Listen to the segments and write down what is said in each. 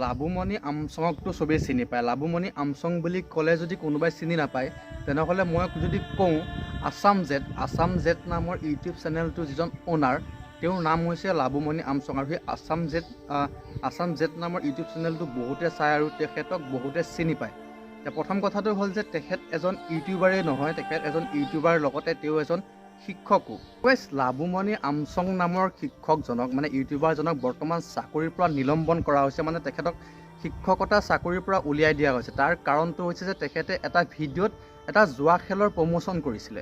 লাবুমণি আমচঙকতো চবেই চিনি পায়। লাবুমণি আমচং বুলি ক'লে যদি কোনোবাই চিনি নাপায় তেনেহ'লে মই যদি কওঁ আছাম জেড নামৰ ইউটিউব চেনেলটো যিজন অ'নাৰ তেওঁৰ নাম হৈছে লাবুমণি আমচং। আৰু সেই আছাম জেড নামৰ ইউটিউব চেনেলটো বহুতে চায় আৰু তেখেতক বহুতে চিনি পায়। প্ৰথম কথাটো হ'ল যে তেখেত এজন ইউটিউবাৰেই নহয়, তেখেত এজন ইউটিউবাৰ লগতে তেওঁ এজন শিক্ষকো। লাবুমণি আমচং নামৰ শিক্ষকজনক মানে ইউটিউবাৰজনক বৰ্তমান চাকৰিৰ পৰা নিলম্বন কৰা হৈছে, মানে তেখেতক শিক্ষকতা চাকৰিৰ পৰা উলিয়াই দিয়া হৈছে। তাৰ কাৰণটো হৈছে যে তেখেতে এটা ভিডিঅ'ত এটা জুৱা খেলৰ প্ৰমোশ্যন কৰিছিলে।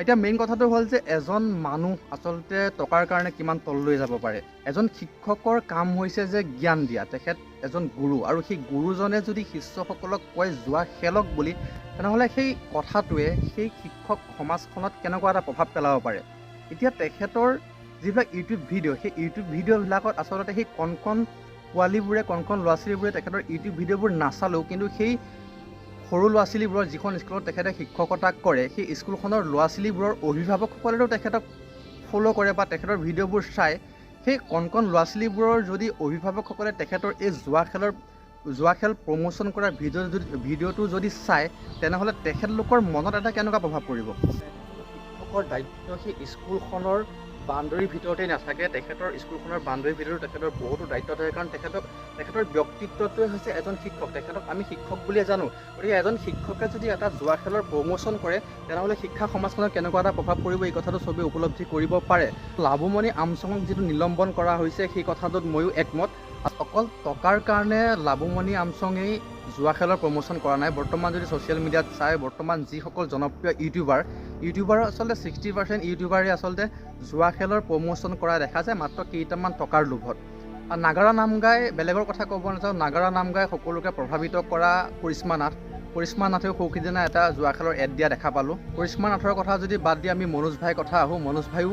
এতিয়া মেইন কথাটো হ'ল যে এজন মানুহ আচলতে টকাৰ কাৰণে কিমান তললৈ যাব পাৰে। এজন শিক্ষকৰ কাম হৈছে যে জ্ঞান দিয়া, তেখেত এজন গুৰু, আৰু সেই গুৰুজনে যদি শিষ্যসকলক কয় জুৱা খেলক বুলি, তেনেহ'লে সেই কথাটোৱে সেই শিক্ষক সমাজখনত কেনেকুৱা এটা প্ৰভাৱ পেলাব পাৰে। এতিয়া তেখেতৰ যিবিলাক ইউটিউব ভিডিঅ', সেই ইউটিউব ভিডিঅ'বিলাকত আচলতে সেই কণ পোৱালীবোৰে, কণ ল'ৰা ছোৱালীবোৰে তেখেতৰ ইউটিউব ভিডিঅ'বোৰ নাচালেও কিন্তু সেই সৰু ল'ৰা ছোৱালীবোৰৰ যিখন স্কুলত তেখেতে শিক্ষকতা কৰে সেই স্কুলখনৰ ল'ৰা ছোৱালীবোৰৰ অভিভাৱকসকলেও তেখেতক ফ'ল' কৰে বা তেখেতৰ ভিডিঅ'বোৰ চায়। সেই কণ ল'ৰা ছোৱালীবোৰৰ যদি অভিভাৱকসকলে তেখেতৰ এই জুৱা খেল প্ৰমোশ্যন কৰা ভিডিঅ'টো যদি চায় তেনেহ'লে তেখেতলোকৰ মনত এটা কেনেকুৱা প্ৰভাৱ পৰিব। শিক্ষকৰ দায়িত্ব সেই স্কুলখনৰ বাউণ্ডেৰীৰ ভিতৰতেই নাথাকে, তেখেতৰ স্কুলখনৰ বাউণ্ডেৰীৰ ভিতৰত তেখেতৰ বহুতো দায়িত্ব থাকে। কাৰণ তেখেতৰ ব্যক্তিত্বটোৱে হৈছে এজন শিক্ষক, তেখেতক আমি শিক্ষক বুলিয়ে জানো। গতিকে এজন শিক্ষকে যদি এটা জুৱা খেলৰ প্ৰমোশ্যন কৰে তেনেহ'লে শিক্ষা সমাজখনত কেনেকুৱা এটা প্ৰভাৱ পৰিব এই কথাটো চবেই উপলব্ধি কৰিব পাৰে। লাবুমণি আমচঙক যিটো নিলম্বন কৰা হৈছে সেই কথাটোত ময়ো একমত। অকল টকাৰ কাৰণে লাবুমণি আমচঙেই জুৱা খেলৰ প্ৰমোশ্যন কৰা নাই। বৰ্তমান যদি ছ'চিয়েল মিডিয়াত চাই, বৰ্তমান যিসকল জনপ্ৰিয় ইউটিউবাৰ আচলতে 60% ইউটিউবাৰে আচলতে জুৱা খেলৰ প্ৰমোশ্যন কৰা দেখা যায় মাত্ৰ কেইটামান টকাৰ লোভত। নাগাৰা নাম গাই, বেলেগৰ কথা ক'ব নাযাওঁ, নাগাৰা নাম গাই সকলোকে প্ৰভাৱিত কৰা কৰিশ্মা নাথেও সৌখিদিনা এটা জুৱা খেলৰ এড দিয়া দেখা পালোঁ। কৰিশ্মা নাথৰ কথা যদি বাদ দি আমি মনোজ ভাইৰ কথা আহোঁ, মনোজ ভাইও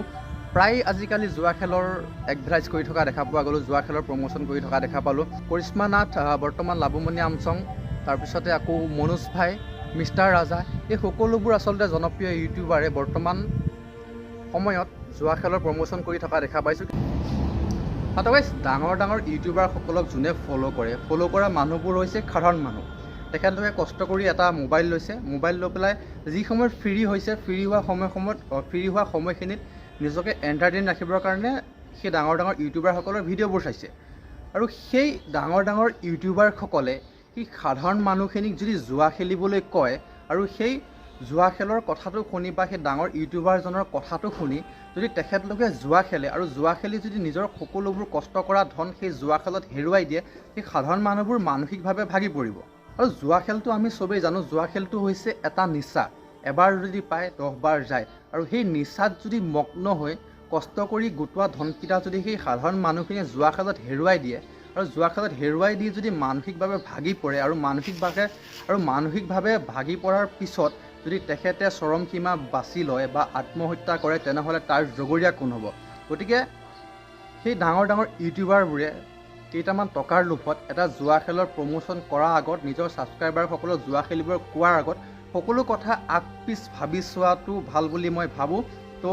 প্ৰায় আজিকালি জুৱা খেলৰ এডভাৰটাইজ কৰি থকা দেখা পোৱা গ'লোঁ, জুৱা খেলৰ প্ৰমোশ্যন কৰি থকা দেখা পালোঁ। কৰিশ্মা নাথ, বৰ্তমান লাবুমণি আমচং, তাৰপিছতে আকৌ মনোজ ভাই, মিষ্টাৰ ৰাজা, এই সকলোবোৰ আচলতে জনপ্ৰিয় ইউটিউবাৰে বৰ্তমান সময়ত জুৱা খেলৰ প্ৰমোশ্যন কৰি থকা দেখা পাইছোঁ। আদাৰৱাইজ ডাঙৰ ইউটিউবাৰসকলক যোনে ফ'ল' কৰা মানুহবোৰ হৈছে সাধাৰণ মানুহ। তেখেতলোকে কষ্ট কৰি এটা মোবাইল লৈছে, মোবাইল লৈ পেলাই যি সময়ত ফ্ৰী হৈছে, ফ্ৰী হোৱা সময়খিনিত নিজকে এণ্টাৰটেইন ৰাখিবৰ কাৰণে সেই ডাঙৰ ইউটিউবাৰসকলৰ ভিডিঅ'বোৰ চাইছে। আৰু সেই ডাঙৰ ইউটিউবাৰসকলে সেই সাধাৰণ মানুহখিনিক যদি জুৱা খেলিবলৈ কয় আৰু সেই জুৱা খেলৰ কথাটো শুনি বা সেই ডাঙৰ ইউটিউবাৰজনৰ কথাটো শুনি যদি তেখেতলোকে জুৱা খেলে আৰু জুৱা খেলি যদি নিজৰ সকলোবোৰ কষ্ট কৰা ধন সেই জুৱা খেলত হেৰুৱাই দিয়ে, সেই সাধাৰণ মানুহবোৰ মানসিকভাৱে ভাগি পৰিব। আৰু জুৱা খেলটো আমি চবেই জানো, জুৱা খেলটো হৈছে এটা নিচা। এবাৰ যদি পায় 10 বাৰ যায়। আৰু সেই নিচাত যদি মগ্ন হৈ কষ্ট কৰি গোটোৱা ধনকেইটা যদি সেই সাধাৰণ মানুহখিনিয়ে জুৱা খেলত হেৰুৱাই দিয়ে আৰু জুৱা খেলত হেৰুৱাই দি যদি মানসিকভাৱে ভাগি পৰে আৰু মানসিকভাৱে ভাগি পৰাৰ পিছত যদি তেখেতে চৰম সীমা বাছি লয় বা আত্মহত্যা কৰে তেনেহ'লে তাৰ জগৰীয়া কোন হ'ব। গতিকে সেই ডাঙৰ ইউটিউবাৰবোৰে কেইটামান টকাৰ লোভত এটা জুৱা খেলৰ প্ৰমোশ্যন কৰাৰ আগত নিজৰ ছাবস্ক্ৰাইবাৰসকলক জুৱা খেলিবলৈ কোৱাৰ আগত সকলো কথা আগ পিছ ভাবি চোৱাটো ভাল বুলি মই ভাবোঁ। তো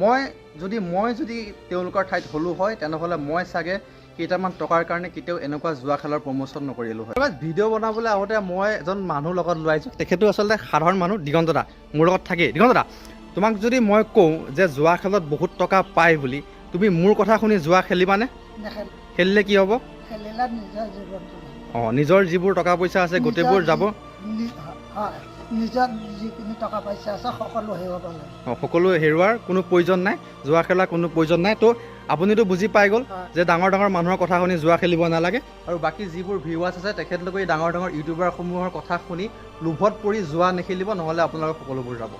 মই যদি তেওঁলোকৰ ঠাইত হ'লোঁ হয় তেনেহ'লে মই চাগে কেইটামান টকাৰ কাৰণে কেতিয়াও এনেকুৱা জুৱা খেলৰ প্ৰমোশ্যন নকৰিলোঁ হয়। ভিডিঅ' বনাবলৈ আহোঁতে মই এজন মানুহ লগত লৈ আহিছোঁ, তেখেতো আচলতে সাধাৰণ মানুহ, দিগন্ত দা মোৰ লগত থাকেই। দিগন্ত দা, তোমাক যদি মই কওঁ যে জুৱা খেলত বহুত টকা পায় বুলি, তুমি মোৰ কথা শুনি জুৱা খেলিবানে? খেলিলে কি হ'ব? নিজৰ যিবোৰ টকা পইচা আছে গোটেইবোৰ যাব, নিজৰ যিখিনি টকা পইচা আছে সকলো হেৰুৱাব লাগে। সকলো হেৰুৱাৰ কোনো প্ৰয়োজন নাই, জুৱা খেলাৰ কোনো প্ৰয়োজন নাই। তো আপুনিতো বুজি পাই গ'ল যে ডাঙৰ মানুহৰ কথা শুনি জুৱা খেলিব নালাগে। আৰু বাকী যিবোৰ ভিউৱাৰ্ছ আছে তেখেতলোকে ডাঙৰ ইউটিউবাৰসমূহৰ কথা শুনি লোভত পৰি জুৱা নেখেলিব, নহ'লে আপোনালোকৰ সকলোবোৰ যাব।